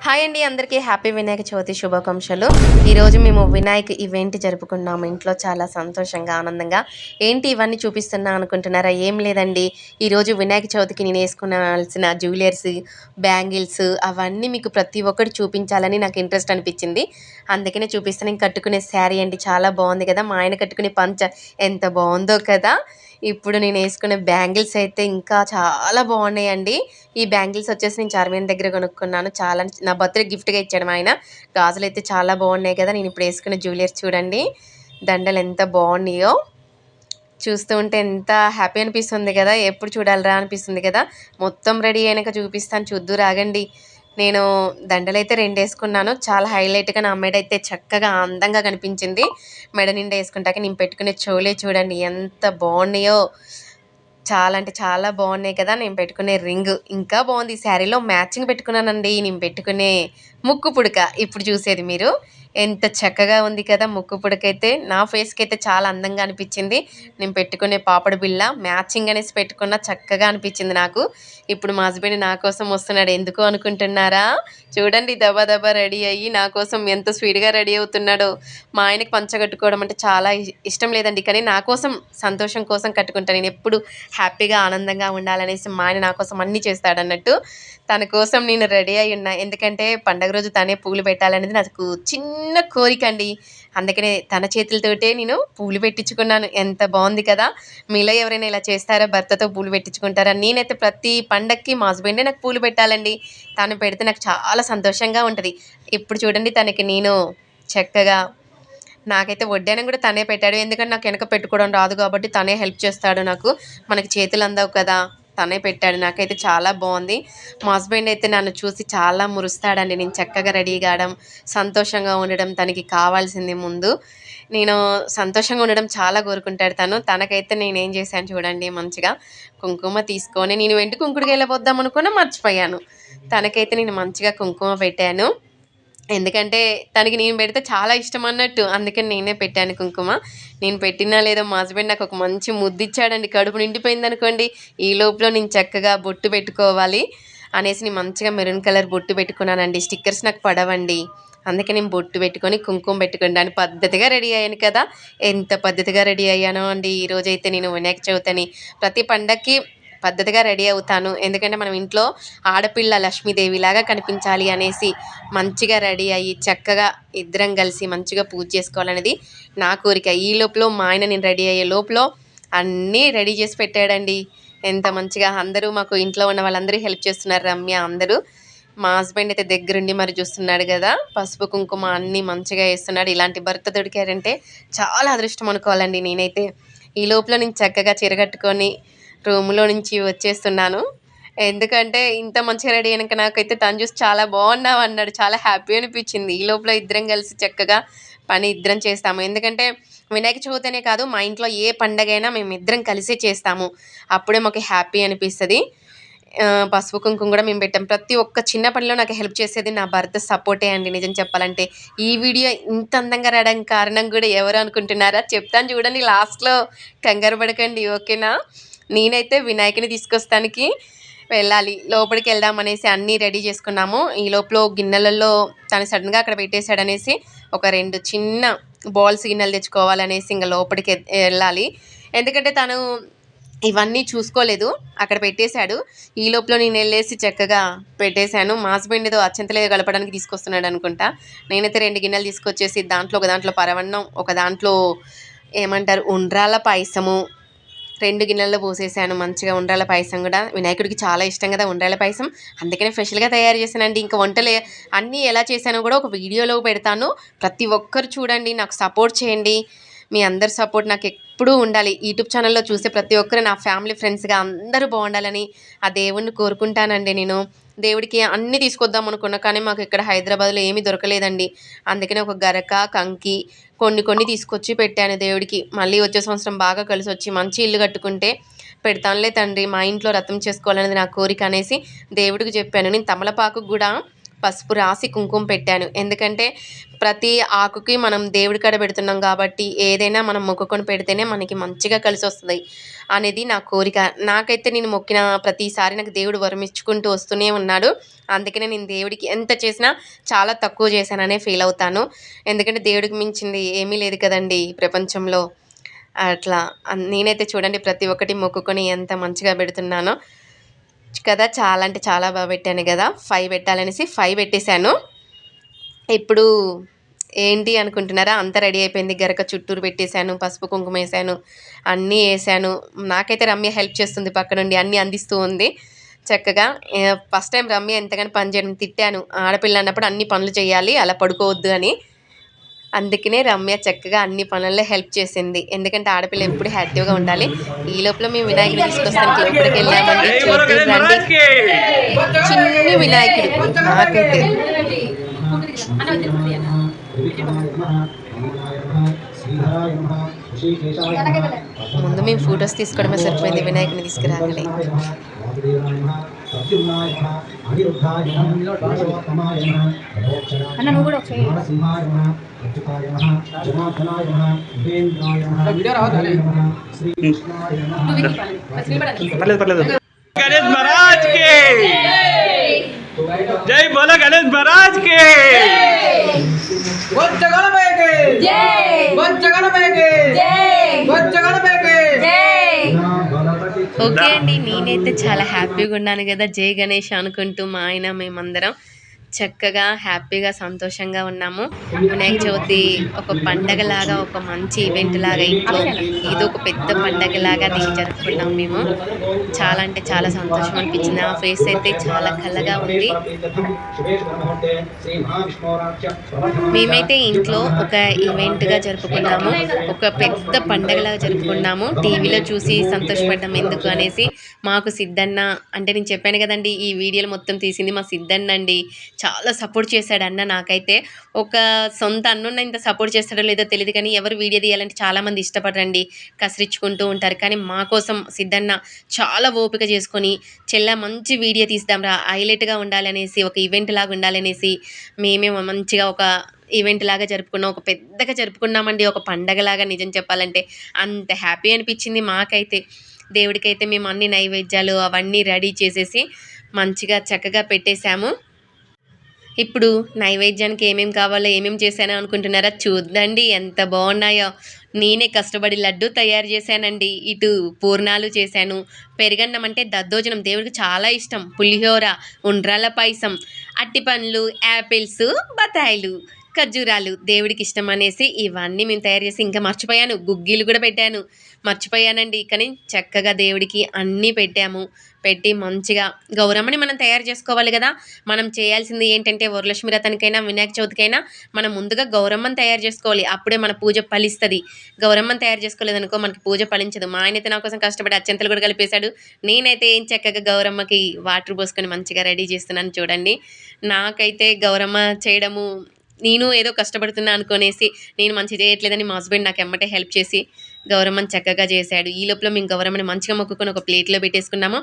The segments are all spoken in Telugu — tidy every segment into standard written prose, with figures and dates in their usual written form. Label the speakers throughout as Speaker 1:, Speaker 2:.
Speaker 1: హాయ్ అండి, అందరికీ హ్యాపీ వినాయక చవితి శుభాకాంక్షలు. ఈరోజు మేము వినాయక ఈవెంట్ జరుపుకున్నాము ఇంట్లో చాలా సంతోషంగా, ఆనందంగా. ఏంటి ఇవన్నీ చూపిస్తున్నా అనుకుంటున్నారా? ఏం లేదండి, ఈరోజు వినాయక చవితికి నేను వేసుకునాల్సిన జ్యువెలర్స్, బ్యాంగిల్స్ అవన్నీ మీకు ప్రతి ఒక్కటి చూపించాలని నాకు ఇంట్రెస్ట్ అనిపించింది. అందుకనే చూపిస్తాను. నేను కట్టుకునే శారీ అండి, చాలా బాగుంది కదా. మా ఆయన కట్టుకునే పంచ ఎంత బాగుందో కదా. ఇప్పుడు నేను వేసుకునే బ్యాంగిల్స్ అయితే ఇంకా చాలా బాగున్నాయండి. ఈ బ్యాంగిల్స్ వచ్చేసి నేను చార్మినార్ దగ్గర కొనుక్కున్నాను. చాలా నా బర్త్డే గిఫ్ట్గా ఇచ్చాడు మా ఆయన. గాజులు అయితే చాలా బాగున్నాయి కదా. నేను ఇప్పుడు వేసుకునే జ్యువెలర్స్ చూడండి, దండలు ఎంత బాగున్నాయో. చూస్తూ ఉంటే ఎంత హ్యాపీ అనిపిస్తుంది కదా. ఎప్పుడు చూడాలిరా అనిపిస్తుంది కదా. మొత్తం రెడీ అయినాక చూపిస్తాను, చూద్దురు ఆగండి. నేను దండలైతే 2 వేసుకున్నాను. చాలా హైలైట్గా నా మెడ అయితే చక్కగా అందంగా కనిపించింది. మెడ నిండా వేసుకుంటాక నేను పెట్టుకునే చెవులే చూడండి ఎంత బాగున్నాయో. చాలా అంటే చాలా బాగున్నాయి కదా. నేను పెట్టుకునే రింగ్ ఇంకా బాగుంది. ఈ శారీలో మ్యాచింగ్ పెట్టుకున్నానండి. నేను పెట్టుకునే ముక్కు పుడక ఇప్పుడు చూసేది మీరు. ఎంత చక్కగా ఉంది కదా. ముక్కు పుడకైతే నా ఫేస్కి అయితే చాలా అందంగా అనిపించింది. నేను పెట్టుకునే పాపడి బిళ్ళ మ్యాచింగ్ అనేసి పెట్టుకున్న చక్కగా అనిపించింది నాకు. ఇప్పుడు మా హస్బెండ్ నా కోసం వస్తున్నాడు. ఎందుకు అనుకుంటున్నారా? చూడండి, దబా దబా రెడీ అయ్యి నా కోసం ఎంత స్వీట్గా రెడీ అవుతున్నాడో. మా ఆయనకి పంచ కట్టుకోవడం అంటే చాలా ఇష్టం లేదండి, కానీ నా కోసం సంతోషం కోసం కట్టుకుంటాను. నేను ఎప్పుడు హ్యాపీగా ఆనందంగా ఉండాలనేసి మా ఆయన నా కోసం అన్నీ చేస్తాడన్నట్టు. తన కోసం నేను రెడీ అయి ఉన్నా. ఎందుకంటే పండగ రోజు తనే పూలు పెట్టాలనేది నాకు చిన్న కోరిక అండి. అందుకనే తన చేతులతోటే నేను పూలు పెట్టించుకున్నాను. ఎంత బాగుంది కదా. మీలో ఎవరైనా ఇలా చేస్తారా? భర్తతో పూలు పెట్టించుకుంటారా? నేనైతే ప్రతి పండగకి మా హస్బెండే నాకు పూలు పెట్టాలండి. తను పెడితే నాకు చాలా సంతోషంగా ఉంటుంది. ఇప్పుడు చూడండి, తనకి నేను చక్కగా నాకైతే వడ్డానం కూడా తనే పెట్టాడు. ఎందుకంటే నాకు వెనక పెట్టుకోవడం రాదు కాబట్టి తనే హెల్ప్ చేస్తాడు నాకు. మనకి చేతులు అందవు కదా, తనే పెట్టాడు. నాకైతే చాలా బాగుంది. మా హస్బెండ్ అయితే నన్ను చూసి చాలా మురుస్తాడండి. నేను చక్కగా రెడీ కావడం, సంతోషంగా ఉండడం తనకి కావాల్సింది ముందు. నేను సంతోషంగా ఉండడం చాలా కోరుకుంటాడు తను. తనకైతే నేనేం చేశాను చూడండి, మంచిగా కుంకుమ తీసుకొని నేను వెండి కుంకుడికి వెళ్ళిపోద్దాం అనుకున్నా, మర్చిపోయాను. తనకైతే నేను మంచిగా కుంకుమ పెట్టాను. ఎందుకంటే తనకి నేను పెడితే చాలా ఇష్టం అన్నట్టు, అందుకని నేనే పెట్టాను కుంకుమ. నేను పెట్టినా లేదో మా హస్బెండ్ నాకు ఒక మంచి ముద్దిచ్చాడండి. కడుపు నిండిపోయింది అనుకోండి. ఈ లోపల నేను చక్కగా బొట్టు పెట్టుకోవాలి అనేసి నేను మంచిగా మెరూన్ కలర్ బొట్టు పెట్టుకున్నానండి. స్టిక్కర్స్ నాకు పడవండి, అందుకే నేను బొట్టు పెట్టుకొని కుంకుమ పెట్టుకుని పద్ధతిగా రెడీ అయ్యాను కదా. ఎంత పద్ధతిగా రెడీ అయ్యానో అండి. ఈరోజైతే నేను వినాయక చవితిని ప్రతి పండగకి పద్ధతిగా రెడీ అవుతాను. ఎందుకంటే మనం ఇంట్లో ఆడపిల్ల లక్ష్మీదేవిలాగా కనిపించాలి అనేసి మంచిగా రెడీ అయ్యి చక్కగా ఇద్దరం కలిసి మంచిగా పూజ చేసుకోవాలనేది నా కోరిక. ఈ లోపల మా ఆయన నేను రెడీ అయ్యే లోపల అన్నీ రెడీ చేసి పెట్టాడండి. ఎంత మంచిగా అందరూ మాకు ఇంట్లో ఉన్న వాళ్ళందరూ హెల్ప్ చేస్తున్నారు. రమ్య అందరూ. మా హస్బెండ్ అయితే దగ్గరుండి మరి చూస్తున్నాడు కదా. పసుపు కుంకుమ అన్నీ మంచిగా వేస్తున్నాడు. ఇలాంటి భర్త దొరికారంటే చాలా అదృష్టం అనుకోవాలండి నేనైతే. ఈ లోపల నేను చక్కగా చీర కట్టుకొని రూమ్లో నుంచి వచ్చేస్తున్నాను. ఎందుకంటే ఇంత మంచిగా రెడీ అయినాక నాకైతే తను చూసి చాలా బాగున్నావు అన్నాడు. చాలా హ్యాపీ అనిపించింది. ఈ లోపల ఇద్దరం కలిసి చక్కగా పని ఇద్దరం చేస్తాము. ఎందుకంటే వినాయక చవితి అనే కాదు, మా ఇంట్లో ఏ పండగైనా మేము ఇద్దరం కలిసే చేస్తాము. అప్పుడే మాకు హ్యాపీ అనిపిస్తుంది. పసుపు కుంకుమ కూడా మేము పెట్టాం. ప్రతి ఒక్క చిన్న పనిలో నాకు హెల్ప్ చేసేది నా భర్త సపోర్టే అండి, నిజం చెప్పాలంటే. ఈ వీడియో ఇంత అందంగా రావడానికి కారణం కూడా ఎవరు అనుకుంటున్నారా? చెప్తాను చూడండి లాస్ట్లో, కంగారు పడకండి, ఓకేనా. నేనైతే వినాయకుని తీసుకొస్తానికి వెళ్ళాలి, లోపలికి వెళ్దాం అనేసి అన్నీ రెడీ చేసుకున్నాము. ఈ లోపల గిన్నెలలో తను సడన్గా అక్కడ పెట్టేశాడనేసి ఒక 2 చిన్న బాల్స్ గిన్నెలు తెచ్చుకోవాలనేసి ఇంకా లోపలికి వెళ్ళాలి. ఎందుకంటే తను ఇవన్నీ చూసుకోలేదు, అక్కడ పెట్టేశాడు. ఈ లోపల నేను వెళ్ళేసి చక్కగా పెట్టేశాను. మా హస్బెండ్ ఏదో అచ్చంతలేదో కలపడానికి తీసుకొస్తున్నాడు అనుకుంటా. నేనైతే 2 గిన్నెలు తీసుకొచ్చేసి ఒక దాంట్లో పరవన్నం, ఒక దాంట్లో ఏమంటారు ఉండ్రాల పాయసము 2 గిన్నెల్లో పోసేసాను. మంచిగా ఉండ్రాల పాయసం కూడా వినాయకుడికి చాలా ఇష్టం కదా ఉండ్రాల పాయసం, అందుకనే స్పెషల్గా తయారు చేశానండి. ఇంకా వంటలు అన్నీ ఎలా చేశానో కూడా ఒక వీడియోలో పెడతాను. ప్రతి ఒక్కరు చూడండి, నాకు సపోర్ట్ చేయండి. మీ అందరి సపోర్ట్ నాకు ఎప్పుడూ ఉండాలి. యూట్యూబ్ ఛానల్లో చూసే ప్రతి ఒక్కరు నా ఫ్యామిలీ ఫ్రెండ్స్గా అందరూ బాగుండాలని ఆ దేవుణ్ణి కోరుకుంటానండి. నేను దేవుడికి అన్నీ తీసుకొద్దాం అనుకున్నా, కానీ మాకు ఇక్కడ హైదరాబాద్లో ఏమీ దొరకలేదండి. అందుకనే ఒక గరక, కంకి కొన్ని తీసుకొచ్చి పెట్టాను దేవుడికి. మళ్ళీ వచ్చే సంవత్సరం బాగా కలిసి వచ్చి మంచి ఇల్లు కట్టుకుంటే పెడతానులే తండ్రి, మా ఇంట్లో రథం చేసుకోవాలనేది నా కోరిక అనేసి దేవుడికి చెప్పాను. నేను తమలపాకు కూడా పసుపు రాసి కుంకుమ పెట్టాను. ఎందుకంటే ప్రతి ఆకుకి మనం దేవుడి కాడ పెడుతున్నాం కాబట్టి ఏదైనా మనం మొక్కుకొని పెడితేనే మనకి మంచిగా కలిసొస్తది అనేది నా కోరిక. నాకైతే నేను మొక్కిన ప్రతిసారి నాకు దేవుడు వరమిచ్చుకుంటూ వస్తూనే ఉన్నాడు. అందుకనే నేను దేవుడికి ఎంత చేసినా చాలా తక్కువ చేశాననే ఫీల్ అవుతాను. ఎందుకంటే దేవుడికి మించింది ఏమీ లేదు కదండీ ఈ ప్రపంచంలో. అట్లా నేనైతే చూడండి ప్రతి ఒక్కటి మొక్కుకొని ఎంత మంచిగా పెడుతున్నానో కదా. చాలా అంటే చాలా బాగా పెట్టాను కదా. 5 పెట్టాలనేసి 5 పెట్టేశాను. ఇప్పుడు ఏంటి అనుకుంటున్నారా, అంతా రెడీ అయిపోయింది. గరక చుట్టూరు పెట్టేశాను, పసుపు కుంకుమ వేసాను, అన్నీ వేసాను. నాకైతే రమ్య హెల్ప్ చేస్తుంది పక్క నుండి, అన్నీ అందిస్తూ ఉంది చక్కగా. ఫస్ట్ టైం రమ్య ఎంతగానో పని చేయడం తిట్టాను, ఆడపిల్ల అన్నప్పుడు అన్ని పనులు చేయాలి, అలా పడుకోవద్దు అని. అందుకనే రమ్య చక్కగా అన్ని పనుల్లో హెల్ప్ చేసింది. ఎందుకంటే ఆడపిల్ల ఎప్పుడు యాక్టివ్గా ఉండాలి. ఈ లోపల మేము వినాయకుడిని తీసుకొస్తానికి లోపలికి వెళ్ళామండి. చూద్దాం రండి. చిన్ని వినాయకుడు నాకైతే. ముందు మేము ఫొటోస్ తీసుకోవడమే సరిపోయింది వినాయకుడిని తీసుకురాగానే.
Speaker 2: गणेश महाराज के जय बोलो, गणेश महाराज के
Speaker 1: ఓకే అండి, నేనైతే చాలా హ్యాపీగా ఉన్నాను కదా. జై గణేష్ అనుకుంటూ మా ఆయన మేమందరం చక్కగా హ్యాపీగా సంతోషంగా ఉన్నాము. వినాయక చవితి ఒక పండగలాగా, ఒక మంచి ఈవెంట్ లాగా ఇంట్లో ఇది ఒక పెద్ద పండగలాగా దీన్ని జరుపుకున్నాం మేము. చాలా అంటే చాలా సంతోషం అనిపించింది. ఆ ఫేస్ అయితే చాలా కళ్ళగా ఉంది. మేమైతే ఇంట్లో ఒక ఈవెంట్గా జరుపుకున్నాము, ఒక పెద్ద పండగలాగా జరుపుకున్నాము. టీవీలో చూసి సంతోషపడ్డాం ఎందుకు అనేసి. మాకు సిద్ధన్న అంటే నేను చెప్పాను కదండి, ఈ వీడియోలు మొత్తం తీసింది మా సిద్ధన్న అండి. చాలా సపోర్ట్ చేశాడు అన్న. నాకైతే ఒక సొంత అన్నున్న ఇంత సపోర్ట్ చేస్తాడో లేదో తెలియదు కానీ, ఎవరు వీడియో తీయాలంటే చాలామంది ఇష్టపడరండి, కసిరించుకుంటూ ఉంటారు. కానీ మా కోసం సిద్ధన్న చాలా ఓపిక చేసుకొని, చెల్ల మంచి వీడియో తీద్దాంరా, హైలైట్గా ఉండాలనేసి, ఒక ఈవెంట్ లాగా ఉండాలనేసి మేమే మంచిగా ఒక ఈవెంట్ లాగా జరుపుకున్నాం. ఒక పెద్దగా జరుపుకున్నామండి, ఒక పండగలాగా. నిజం చెప్పాలంటే అంత హ్యాపీ అనిపించింది మాకైతే. దేవుడికైతే మేము అన్ని నైవేద్యాలు అవన్నీ రెడీ చేసేసి మంచిగా చక్కగా పెట్టేశాము. ఇప్పుడు నైవేద్యానికి ఏమేమి కావాలో ఏమేమి చేశానో అనుకుంటున్నారా? చూద్దండి ఎంత బాగున్నాయో. నేనే కష్టపడి లడ్డు తయారు చేశానండి. ఇటు పూర్ణాలు చేశాను. పెరుగన్నం అంటే దద్దోజనం దేవుడికి చాలా ఇష్టం. పులిహోర, ఉండ్రాల పాయసం, అట్టిపండ్లు, యాపిల్స్, బత్తాయిలు, ఖర్జూరాలు దేవుడికి ఇష్టం అనేసి ఇవన్నీ మేము తయారు చేసి, ఇంకా మర్చిపోయాను గుగ్గిలు కూడా పెట్టాను. మర్చిపోయానండి. కానీ చక్కగా దేవుడికి అన్నీ పెట్టాము. పెట్టి మంచిగా గౌరమ్మని మనం తయారు చేసుకోవాలి కదా. మనం చేయాల్సింది ఏంటంటే వరలక్ష్మి వ్రతానికైనా వినాయక చవితికైనా మనం ముందుగా గౌరమ్మని తయారు చేసుకోవాలి. అప్పుడే మన పూజ ఫలిస్తుంది. గౌరమ్మని తయారు చేసుకోలేదనుకో మనకి పూజ ఫలించదు. మా ఆయనైతే నా కోసం కష్టపడి అత్యంతలు కూడా కలిపేశాడు. నేనైతే ఏం చక్కగా గౌరమ్మకి వాటర్ పోసుకొని మంచిగా రెడీ చేస్తున్నాను చూడండి. నాకైతే గౌరమ్మ చేయడము నేను ఏదో కష్టపడుతున్నా అనుకునేసి నేను మంచి చేయట్లేదని మా హస్బెండ్ నాకు ఎమ్మటే హెల్ప్ చేసి గౌరమ్మని చక్కగా చేశాడు. ఈ లోపల మేము గౌరమ్మని మంచిగా మొక్కుకొని ఒక ప్లేట్లో పెట్టేసుకున్నాము.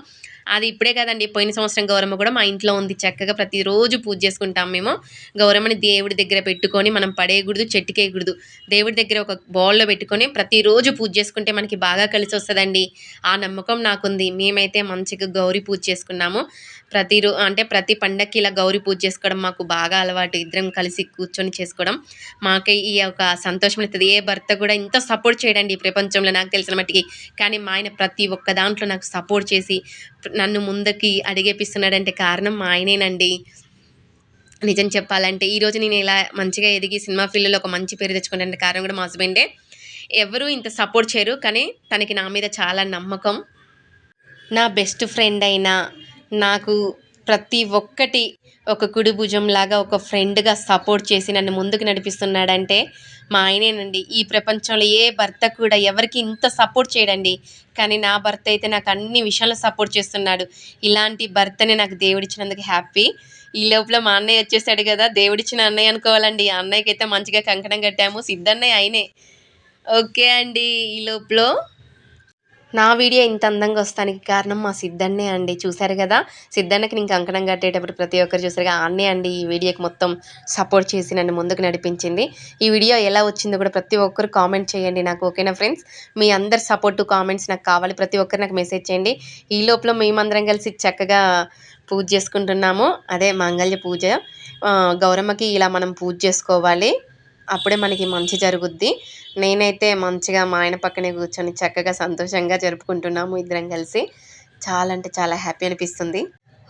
Speaker 1: అది ఇప్పుడే కదండి, పోయిన సంవత్సరం గౌరమ్మ కూడా మా ఇంట్లో ఉంది. చక్కగా ప్రతిరోజు పూజ చేసుకుంటాం మేము. గౌరమ్మని దేవుడి దగ్గర పెట్టుకొని మనం పడేయకూడదు, చెట్టుకేయకూడదు. దేవుడి దగ్గర ఒక బౌల్లో పెట్టుకొని ప్రతిరోజు పూజ చేసుకుంటే మనకి బాగా కలిసి వస్తుందండి. ఆ నమ్మకం నాకుంది. మేమైతే మంచిగా గౌరీ పూజ చేసుకున్నాము. ప్రతి పండక్కి ఇలా గౌరీ పూజ చేసుకోవడం మాకు బాగా అలవాటు. ఇద్దరం కలిసి కూర్చొని చేసుకోవడం మాకే ఈ యొక్క సంతోషం అవుతుంది. ఏ భర్త కూడా ఇంత సపోర్ట్ చేయడండి ఈ ప్రపంచంలో నాకు తెలిసిన మట్టికి. కానీ మా ఆయన ప్రతి ఒక్క దాంట్లో నాకు సపోర్ట్ చేసి నన్ను ముందుకి అడిగేపిస్తున్నాడంటే కారణం మా ఆయనేనండి. నిజం చెప్పాలంటే ఈరోజు నేను ఇలా మంచిగా ఎదిగి సినిమా ఫీల్డ్లో ఒక మంచి పేరు తెచ్చుకున్నానంటే కారణం కూడా మా హస్బెండే. ఎవరు ఇంత సపోర్ట్ చేయరు, కానీ తనకి నా మీద చాలా నమ్మకం. నా బెస్ట్ ఫ్రెండ్ అయినా నాకు ప్రతి ఒక్కటి ఒక కుడి భుజంలాగా ఒక ఫ్రెండ్గా సపోర్ట్ చేసి నన్ను ముందుకు నడిపిస్తున్నాడంటే మా ఆయనేనండి. ఈ ప్రపంచంలో ఏ భర్త కూడా ఎవరికి ఇంత సపోర్ట్ చేయడండి. కానీ నా భర్త అయితే నాకు అన్ని విషయాల్లో సపోర్ట్ చేస్తున్నాడు. ఇలాంటి భర్తని నాకు దేవుడిచ్చినందుకు హ్యాపీ. ఈ లోపల మా అన్నయ్య వచ్చేసాడు కదా, దేవుడిచ్చిన అన్నయ్య అనుకోవాలండి. ఆ అన్నయ్యకి అయితే మంచిగా కంకణం కట్టాము. సిద్ధన్నయ్య ఆయనే. ఓకే అండి. ఈ లోపల నా వీడియో ఇంత అందంగా వస్తానికి కారణం మా సిద్ధన్నే అండి. చూసారు కదా, సిద్ధన్నకి నేను కంకణం కట్టేటప్పుడు ప్రతి ఒక్కరు చూసారుగా, ఆన్నే అండి ఈ వీడియోకి మొత్తం సపోర్ట్ చేసి నన్ను ముందుకు నడిపించింది. ఈ వీడియో ఎలా వచ్చిందో కూడా ప్రతి ఒక్కరు కామెంట్ చేయండి నాకు, ఓకేనా ఫ్రెండ్స్? మీ అందరి సపోర్టు కామెంట్స్ నాకు కావాలి. ప్రతి ఒక్కరు నాకు మెసేజ్ చేయండి. ఈ లోపల మేమందరం కలిసి చక్కగా పూజ చేసుకుంటున్నాము. అదే మాంగళ్య పూజ. గౌరమ్మకి ఇలా మనం పూజ చేసుకోవాలి, అప్పుడే మనకి మంచి జరుగుద్ది. నేనైతే మంచిగా మా ఆయన పక్కనే కూర్చొని చక్కగా సంతోషంగా జరుపుకుంటున్నాము ఇద్దరం కలిసి. చాలా అంటే చాలా హ్యాపీ అనిపిస్తుంది.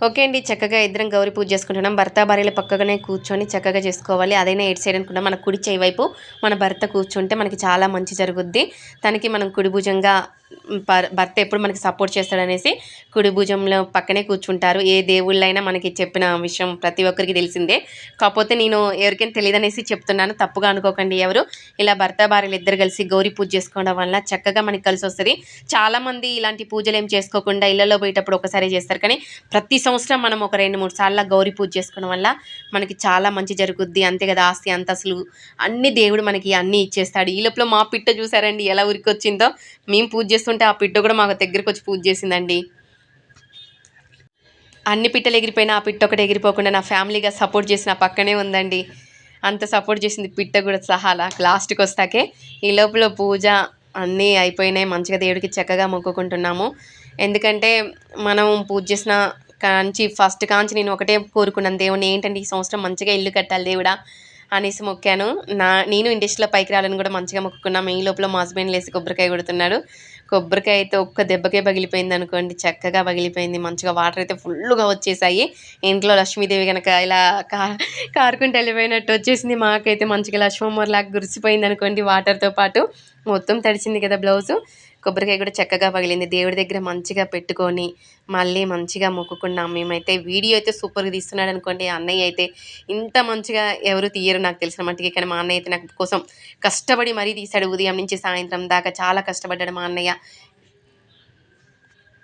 Speaker 1: ఓకే అండి, చక్కగా ఇద్దరం గౌరీ పూజ చేసుకుంటున్నాం. భర్త భార్యల పక్కనే కూర్చొని చక్కగా చేసుకోవాలి. అదైనా ఎటు సైడ్ అనుకున్నా మన కుడి చేయి వైపు మన భర్త కూర్చుంటే మనకి చాలా మంచి జరుగుద్ది. తనకి మనం కుడి భుజంగా భర్త ఎప్పుడు మనకి సపోర్ట్ చేస్తాడనేసి కుడి భుజంలో పక్కనే కూర్చుంటారు. ఏ దేవుళ్ళైనా మనకి చెప్పిన విషయం ప్రతి ఒక్కరికి తెలిసిందే. కాకపోతే నేను ఎవరికైనా తెలియదనేసి చెప్తున్నాను, తప్పుగా అనుకోకండి ఎవరు. ఇలా భర్త భార్యలు ఇద్దరు కలిసి గౌరీ పూజ చేసుకోవడం వల్ల చక్కగా మనకి కలిసి వస్తుంది. చాలామంది ఇలాంటి పూజలు ఏం చేసుకోకుండా ఇళ్లలో పోయేటప్పుడు ఒకసారి చేస్తారు, కానీ ప్రతి సంవత్సరం మనం ఒక 2-3 సార్లు గౌరీ పూజ చేసుకోవడం వల్ల మనకి చాలా మంచి జరుగుద్ది. అంతే కదా, ఆస్తి అంతస్తులు అన్ని దేవుడు మనకి అన్నీ ఇచ్చేస్తాడు. ఈ లోపల మా పిట్ట చూసారండి ఎలా ఉరికొచ్చిందో. మేము పూజ చేస్తుంటే ఆ పిట్ట కూడా మా దగ్గరికి వచ్చి పూజ చేసిందండి. అన్ని పిట్టలు ఎగిరిపోయినా ఆ పిట్ట ఒకటి ఎగిరిపోకుండా నా ఫ్యామిలీగా సపోర్ట్ చేసి నా పక్కనే ఉందండి. అంత సపోర్ట్ చేసింది పిట్ట కూడా సహా లాస్ట్కి వస్తాకే. ఈ లోపల పూజ అన్నీ అయిపోయినాయి. మంచిగా దేవుడికి చక్కగా మొక్కుకుంటున్నాము. ఎందుకంటే మనం పూజ చేసిన ఫస్ట్ కాంచి నేను ఒకటే కోరుకున్నాను దేవుని, ఏంటంటే ఈ సంవత్సరం మంచిగా ఇల్లు కట్టాలి దేవుడా అనేసి మొక్కాను. నేను ఇండస్ట్రీలో పైకి రావాలని కూడా మంచిగా మొక్కుకున్నాము. ఈ లోపల మా హస్బెండ్ లేసి కొబ్బరికాయ కొడుతున్నాడు. కొబ్బరికాయ అయితే ఒక్క దెబ్బకే పగిలిపోయింది అనుకోండి, చక్కగా పగిలిపోయింది. మంచిగా వాటర్ అయితే ఫుల్గా వచ్చేసాయి. ఇంట్లో లక్ష్మీదేవి కనుక ఇలా కారుకుంటూ వెళ్ళిపోయినట్టు వచ్చేసింది. మాకైతే మంచిగా లక్ష్మమ్మలాగా గురిసిపోయింది అనుకోండి వాటర్తో పాటు. మొత్తం తడిసింది కదా బ్లౌజు. కొబ్బరికాయ కూడా చక్కగా పగిలింది. దేవుడి దగ్గర మంచిగా పెట్టుకొని మళ్ళీ మంచిగా మొక్కుకున్నాం. మేమైతే వీడియో అయితే సూపర్గా తీస్తున్నాడు అనుకోండి. అన్నయ్య అయితే ఇంత మంచిగా ఎవరు తీయరు నాకు తెలిసిన మట్టికి, కానీ మా అన్నయ్య అయితే నాకు కోసం కష్టపడి మరీ తీశాడు. ఉదయం నుంచి సాయంత్రం దాకా చాలా కష్టపడ్డాడు మా అన్నయ్య.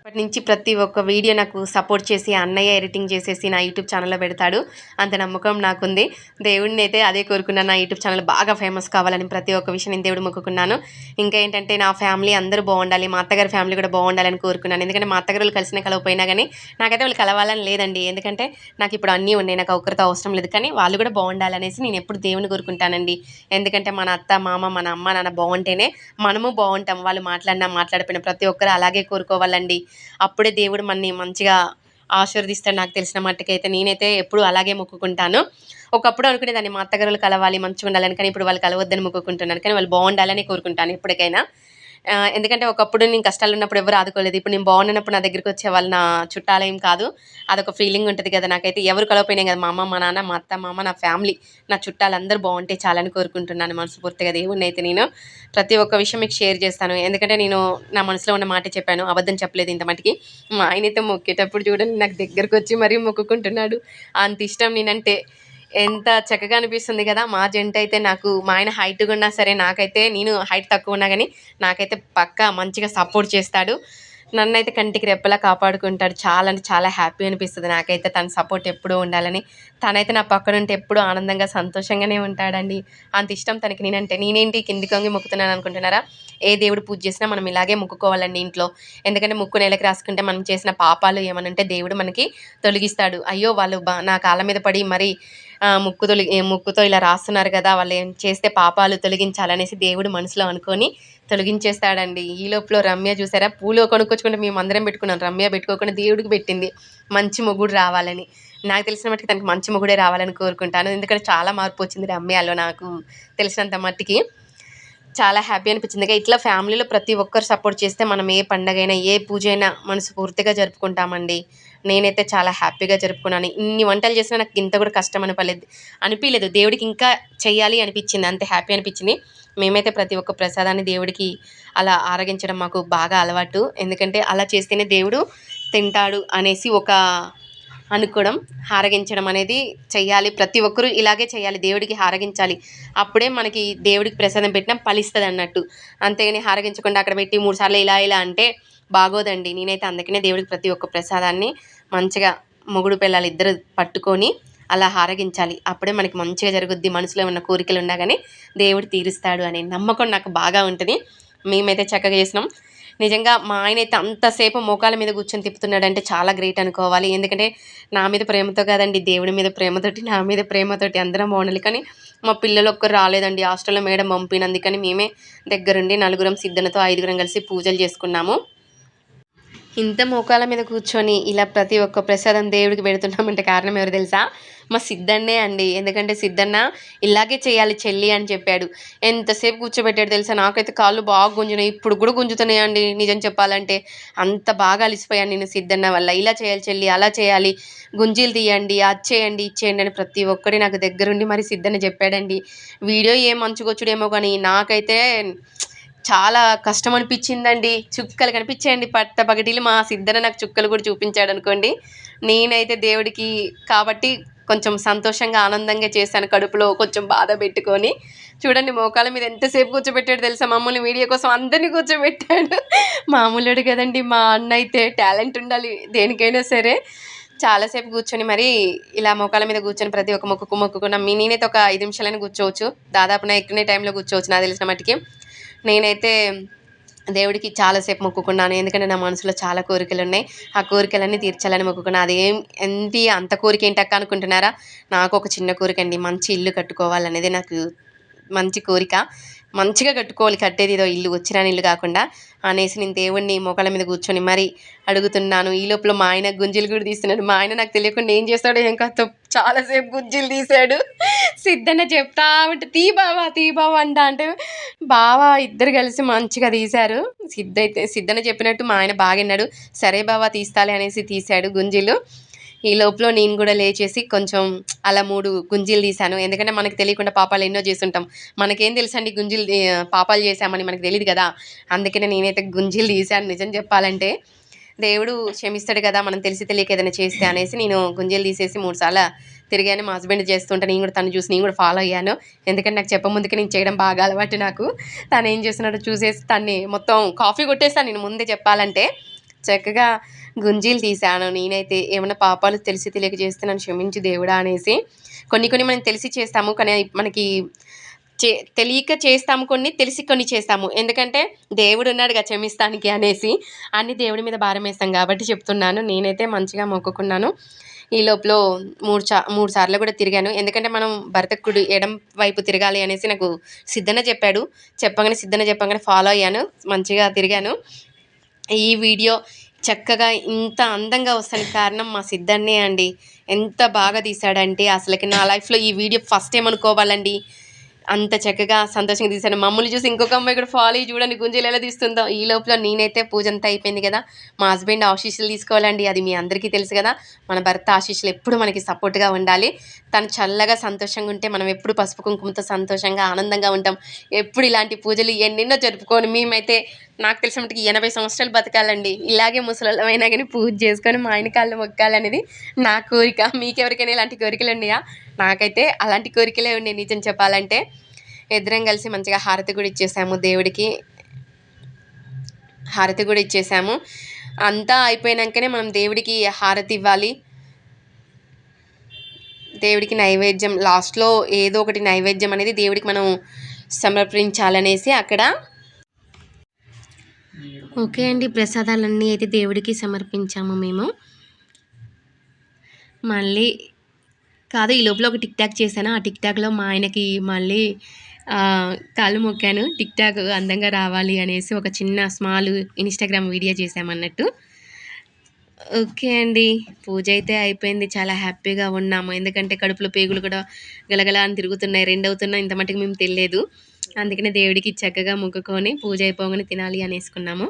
Speaker 1: అప్పటి నుంచి ప్రతి ఒక్క వీడియో నాకు సపోర్ట్ చేసి అన్నయ్య ఎడిటింగ్ చేసేసి నా యూట్యూబ్ ఛానల్లో పెడతాడు. అంత నమ్మకం నాకుంది. దేవుడిని అయితే అదే కోరుకున్నాను, నా యూట్యూబ్ ఛానల్ బాగా ఫేమస్ కావాలని ప్రతి ఒక్క విషయం నేను దేవుడు మొక్కుకున్నాను. ఇంకా ఏంటంటే నా ఫ్యామిలీ అందరూ బాగుండాలి, మా అత్తగారి ఫ్యామిలీ కూడా బాగుండాలని కోరుకున్నాను. ఎందుకంటే మా అత్తగారు వాళ్ళు కలిసిన కలవపోయినా కానీ నాకైతే వాళ్ళు కలవాలని లేదండి. ఎందుకంటే నాకు ఇప్పుడు అన్నీ ఉన్నాయి, నాకు ఒకరితో అవసరం లేదు. కానీ వాళ్ళు కూడా బాగుండాలనేసి నేను ఎప్పుడు దేవుని కోరుకుంటానండి. ఎందుకంటే మన అత్త మామ మన అమ్మ నాన్న బాగుంటేనే మనము బాగుంటాం. వాళ్ళు మాట్లాడినా మాట్లాడిపోయినా ప్రతి ఒక్కరు అలాగే కోరుకోవాలండి. అప్పుడే దేవుడు మనని మంచిగా ఆశీర్వదిస్తాడు. నాకు తెలిసిన మట్టుకైతే నేనైతే ఎప్పుడు అలాగే మొక్కుకుంటాను. ఒకప్పుడు అనుకునేదాన్ని మా అత్తగారులు కలవాలి మంచిగా ఉండాలని, కానీ ఇప్పుడు వాళ్ళు కలవద్దని మొక్కుకుంటున్నాను. కానీ వాళ్ళు బాగుండాలని కోరుకుంటాను ఎప్పటికైనా. ఎందుకంటే ఒకప్పుడు నేను కష్టాలు ఉన్నప్పుడు ఎవరు ఆదుకోలేదు. ఇప్పుడు నేను బాగున్నప్పుడు నా దగ్గరికి వచ్చేవాళ్ళు నా చుట్టాలేం కాదు. అదొక ఫీలింగ్ ఉంటుంది కదా నాకైతే. ఎవరు కలవపోయినాయి కదా, మా అమ్మ మా నాన్న మా అత్త మామ నా ఫ్యామిలీ నా చుట్టాలందరూ బాగుంటే చాలని కోరుకుంటున్నాను మనస్ఫూర్తిగా. దేవుడిని అయితే నేను ప్రతి ఒక్క విషయం మీకు షేర్ చేస్తాను. ఎందుకంటే నేను నా మనసులో ఉన్న మాట చెప్పాను, అబద్ధం చెప్పలేదు ఇంత మటుకి. మా ఆయనైతే మొక్కేటప్పుడు చూడండి నాకు దగ్గరకు వచ్చి మరీ మొక్కుకుంటున్నాడు. అంత ఇష్టం నేనంటే. ఎంత చక్కగా అనిపిస్తుంది కదా. మా జంట అయితే నాకు మా ఆయన హైట్గా ఉన్నా సరే నాకైతే, నేను హైట్ తక్కువ ఉన్నా కానీ నాకైతే పక్కా మంచిగా సపోర్ట్ చేస్తాడు. నన్నైతే కంటికి రెప్పలా కాపాడుకుంటాడు. చాలా అంటే చాలా హ్యాపీ అనిపిస్తుంది నాకైతే తన సపోర్ట్ ఎప్పుడూ ఉండాలని. తనైతే నా పక్కన ఉంటే ఎప్పుడూ ఆనందంగా సంతోషంగానే ఉంటాడండి. అంత ఇష్టం తనకి నేనంటే. నేనేంటి కిందికి వంగి మొక్కుతున్నాను అనుకుంటున్నారా? ఏ దేవుడు పూజ చేసినా మనం ఇలాగే మొక్కుకోవాలండి ఇంట్లో. ఎందుకంటే ముక్కు నెలకు రాసుకుంటే మనం చేసిన పాపాలు ఏమని ఉంటే దేవుడు మనకి తొలగిస్తాడు. అయ్యో వాళ్ళు నా కాళ్ళ మీద పడి మరి ముక్కుతో ఇలా రాస్తున్నారు కదా, వాళ్ళు ఏం చేస్తే పాపాలు తొలగించాలనేసి దేవుడు మనసులో అనుకొని తొలగించేస్తాడండి. ఈ లోపల రమ్య చూసారా, పూలు కొనుక్కొచ్చుకుంటే మేము అందరం పెట్టుకున్నాం. రమ్య పెట్టుకోకుండా దేవుడికి పెట్టింది మంచి మొగుడు రావాలని. నాకు తెలిసిన మట్టుకి తనకి మంచి మొగుడే రావాలని కోరుకుంటాను. ఎందుకంటే చాలా మార్పు వచ్చింది రమ్యలో నాకు తెలిసినంత మట్టికి. చాలా హ్యాపీ అనిపించింది. ఇట్లా ఫ్యామిలీలో ప్రతి ఒక్కరు సపోర్ట్ చేస్తే మనం ఏ పండగైనా ఏ పూజ అయినా మనస్ఫూర్తిగా జరుపుకుంటామండి. నేనైతే చాలా హ్యాపీగా జరుపుకున్నాను. ఇన్ని వంటలు చేసినా నాకు ఇంత కూడా కష్టం అనిపించలేదు. దేవుడికి ఇంకా చెయ్యాలి అనిపించింది, అంతే హ్యాపీ అనిపించింది. మేమైతే ప్రతి ఒక్క ప్రసాదాన్ని దేవుడికి అలా ఆరగించడం మాకు బాగా అలవాటు. ఎందుకంటే అలా చేస్తేనే దేవుడు తింటాడు అనేసి ఒక అనుకోవడం. హారగించడం అనేది చెయ్యాలి, ప్రతి ఒక్కరూ ఇలాగే చేయాలి, దేవుడికి హారగించాలి. అప్పుడే మనకి దేవుడికి ప్రసాదం పెట్టినా ఫలిస్తుంది అన్నట్టు. అంతేగాని హారగించకుండా అక్కడ పెట్టి 3 సార్లు ఇలా ఇలా అంటే బాగోదండి. నేనైతే అందుకనే దేవుడికి ప్రతి ఒక్క ప్రసాదాన్ని మంచిగా మొగుడు పిల్లలు ఇద్దరు పట్టుకొని అలా హారగించాలి. అప్పుడే మనకి మంచిగా జరుగుద్ది. మనసులో ఉన్న కోరికలు ఉన్నా కానీ దేవుడు తీరుస్తాడు అనే నమ్మకం నాకు బాగా ఉంటుంది. మేమైతే చక్కగా చేసినాం. నిజంగా మా ఆయన అయితే అంతసేపు మోకాల మీద కూర్చొని తిప్పుతున్నాడంటే చాలా గ్రేట్ అనుకోవాలి. ఎందుకంటే నా మీద ప్రేమతో కాదండి, దేవుడి మీద ప్రేమతోటి, నా మీద ప్రేమతోటి అందరం బాగుండాలి. కానీ మా పిల్లలు ఒక్కరు రాలేదండి, హాస్టల్లో మేడం పంపినందుకని మేమే దగ్గరుండి నలుగురం సిద్ధనతో 5గురం కలిసి పూజలు చేసుకున్నాము. ఇంత మోకాల మీద కూర్చొని ఇలా ప్రతి ఒక్క ప్రసాదం దేవుడికి పెడుతున్నామంటే కారణం ఎవరు తెలుసా? మా సిద్ధన్నే అండి. ఎందుకంటే సిద్ధన్న ఇలాగే చేయాలి చెల్లి అని చెప్పాడు. ఎంతసేపు కూర్చోబెట్టాడు తెలుసా? నాకైతే కాళ్ళు బాగా గుంజునాయి, ఇప్పుడు కూడా గుంజుతున్నాయండి నిజం చెప్పాలంటే. అంత బాగా అలిసిపోయాను నేను సిద్ధన్న వల్ల. ఇలా చేయాలి చెల్లి, అలా చేయాలి, గుంజీలు తీయండి, అది చేయండి, ఇది చేయండి అని ప్రతి ఒక్కటి నాకు దగ్గరుండి మరి సిద్ధన్న చెప్పాడండి. వీడియో ఏం మంచుకొచ్చుడేమో కానీ నాకైతే చాలా కష్టం అనిపించిందండి. చుక్కలు కనిపించాయండి పట్టపగటిలు. మా సిద్ధన నాకు చుక్కలు కూడా చూపించాడు అనుకోండి. నేనైతే దేవుడికి కాబట్టి కొంచెం సంతోషంగా ఆనందంగా చేశాను, కడుపులో కొంచెం బాధ పెట్టుకొని. చూడండి మోకాల మీద ఎంతసేపు కూర్చోబెట్టాడు తెలుసా? మమ్మల్ని వీడియో కోసం అందరినీ కూర్చోబెట్టాడు. మామూలుడు కదండి, మా అన్న అయితే టాలెంట్ ఉండాలి దేనికైనా సరే. చాలాసేపు కూర్చొని మరి ఇలా మోకాల మీద కూర్చొని ప్రతి ఒక్క మొక్కుకున్నాం. నేనైతే ఒక 5 నిమిషాలైనా కూర్చోవచ్చు, దాదాపు నా ఎక్కువ టైంలో కూర్చోవచ్చు నాకు తెలిసిన మట్టుకి. నేనైతే దేవుడికి చాలాసేపు మొక్కుకున్నాను. ఎందుకంటే నా మనసులో చాలా కోరికలు ఉన్నాయి. ఆ కోరికలన్నీ తీర్చాలని మొక్కుకున్నాను. అదేం అంత కోరిక ఏంటక్క అనుకుంటున్నారా? నాకు ఒక చిన్న కోరిక అండి, మంచి ఇల్లు కట్టుకోవాలనేది నాకు మంచి కోరిక. మంచిగా కట్టుకోవాలి, కట్టేది ఏదో ఇల్లు వచ్చిన ఇల్లు కాకుండా అనేసి నేను దేవుడిని మోకాళ్ళ మీద కూర్చొని మరీ అడుగుతున్నాను. ఈ లోపల మా ఆయన గుంజీలు కూడా తీస్తున్నాడు. మా ఆయన నాకు తెలియకుండా ఏం చేస్తాడో ఏం కాదు చాలాసేపు గుంజీలు తీశాడు. సిద్ధన్న చెప్తా ఉంటే తీ బావా అంటే బావ ఇద్దరు కలిసి మంచిగా తీశారు. సిద్ధన్న చెప్పినట్టు మా ఆయన బాగా విన్నాడు. సరే బావా తీస్తాలే అనేసి తీశాడు గుంజీలు. ఈ లోపల నేను కూడా లేచేసి కొంచెం అలా 3 గుంజీలు తీశాను. ఎందుకంటే మనకు తెలియకుండా పాపాలు ఎన్నో చేస్తుంటాం. మనకేం తెలుసండి గుంజీలు పాపాలు చేశామని మనకు తెలియదు కదా. అందుకనే నేనైతే గుంజీలు తీశాను నిజం చెప్పాలంటే. దేవుడు క్షమిస్తాడు కదా మనం తెలిసి తెలియక ఏదైనా చేస్తే అనేసి నేను గుంజీలు తీసేసి 3 సార్లు తిరిగాను. మా హస్బెండ్ చేస్తుంటే నేను కూడా తను చూసి నేను కూడా ఫాలో అయ్యాను. ఎందుకంటే నాకు చెప్పముందుకే నేను చేయడం బాగా అలవాటు నాకు. తను ఏం చేస్తున్నాడో చూసేసి తన్ని మొత్తం కాఫీ కొట్టేస్తాను నేను ముందే చెప్పాలంటే. చక్కగా గుంజీలు తీశాను. నేనైతే ఏమైనా పాపాలు తెలిసి తెలియక చేస్తే నన్ను క్షమించు దేవుడా అనేసి. కొన్ని మనం తెలిసి చేస్తాము, కానీ మనకి తెలియక చేస్తాము, కొన్ని తెలిసి కొన్ని చేస్తాము. ఎందుకంటే దేవుడు ఉన్నాడుగా క్షమిస్తానికి అనేసి అన్ని దేవుడి మీద భారం వేస్తాం కాబట్టి చెప్తున్నాను. నేనైతే మంచిగా మొక్కుకున్నాను. ఈ లోపల 3 సార్లు కూడా తిరిగాను. ఎందుకంటే మనం భర్తకుడు ఎడం వైపు తిరగాలి అనేసి నాకు సిద్ధన్న చెప్పగానే ఫాలో అయ్యాను, మంచిగా తిరిగాను. ఈ వీడియో చక్కగా ఇంత అందంగా వస్తానికి కారణం మా సిద్ధన్నే అండి. ఎంత బాగా తీశాడంటే అసలుకి నా లైఫ్లో ఈ వీడియో ఫస్ట్ టైం అనుకోవాలండి. అంత చక్కగా సంతోషంగా తీశాను. మమ్మల్ని చూసి ఇంకొక అమ్మాయి కూడా ఫాలో అయ్యి చూడండి గుంజీలు ఎలా తీస్తుందో. ఈ లోపల నేనైతే పూజ అంతా అయిపోయింది కదా, మా హస్బెండ్ ఆశీస్సులు తీసుకోవాలండి. అది మీ అందరికీ తెలుసు కదా. మన భర్త ఆశీస్సులు ఎప్పుడు మనకి సపోర్ట్గా ఉండాలి. తను చల్లగా సంతోషంగా ఉంటే మనం ఎప్పుడు పసుపు కుంకుమతో సంతోషంగా ఆనందంగా ఉంటాం. ఎప్పుడు ఇలాంటి పూజలు ఎన్నెన్నో జరుపుకొని మేమైతే నాకు తెలిసినట్టుకి 80 సంవత్సరాలు బతకాలండి. ఇలాగే ముసలమైనా కానీ పూజ చేసుకొని మా ఆయన కాళ్ళు మొక్కాలనేది నా కోరిక. మీకెవరికైనా ఇలాంటి కోరికలు ఉన్నాయా? నాకైతే అలాంటి కోరికలే ఉన్నాయి నిజం చెప్పాలంటే. ఇద్దరం కలిసి మంచిగా హారతి కూడా ఇచ్చేసాము దేవుడికి. హారతి కూడా ఇచ్చేసాము. అంతా అయిపోయినాకనే మనం దేవుడికి హారతి ఇవ్వాలి. దేవుడికి నైవేద్యం లాస్ట్లో ఏదో ఒకటి నైవేద్యం అనేది దేవుడికి మనం సమర్పించాలనేసి అక్కడ. ఓకే అండి, ప్రసాదాలన్నీ అయితే దేవుడికి సమర్పించాము మేము. మళ్ళీ కాదు, ఈ లోపల ఒక టిక్ టాక్ చేశాను. ఆ టిక్ టాక్లో మా ఆయనకి మళ్ళీ కాళ్ళు మొక్కాను. టిక్ టాక్ అందంగా రావాలి అనేసి ఒక చిన్న స్మాల్ ఇన్స్టాగ్రామ్ వీడియో చేసామన్నట్టు. ఓకే అండి, పూజ అయితే అయిపోయింది. చాలా హ్యాపీగా ఉన్నాము. ఎందుకంటే కడుపులో పేగులు కూడా గలగల అని తిరుగుతున్నాయి. 2 అవుతున్నాయి. ఇంత మట్టుకు మేము తెలియలేదు. అందుకనే దేవుడికి చక్కగా మొక్కుకొని పూజ అయిపోగానే తినాలి అనేసుకున్నాము.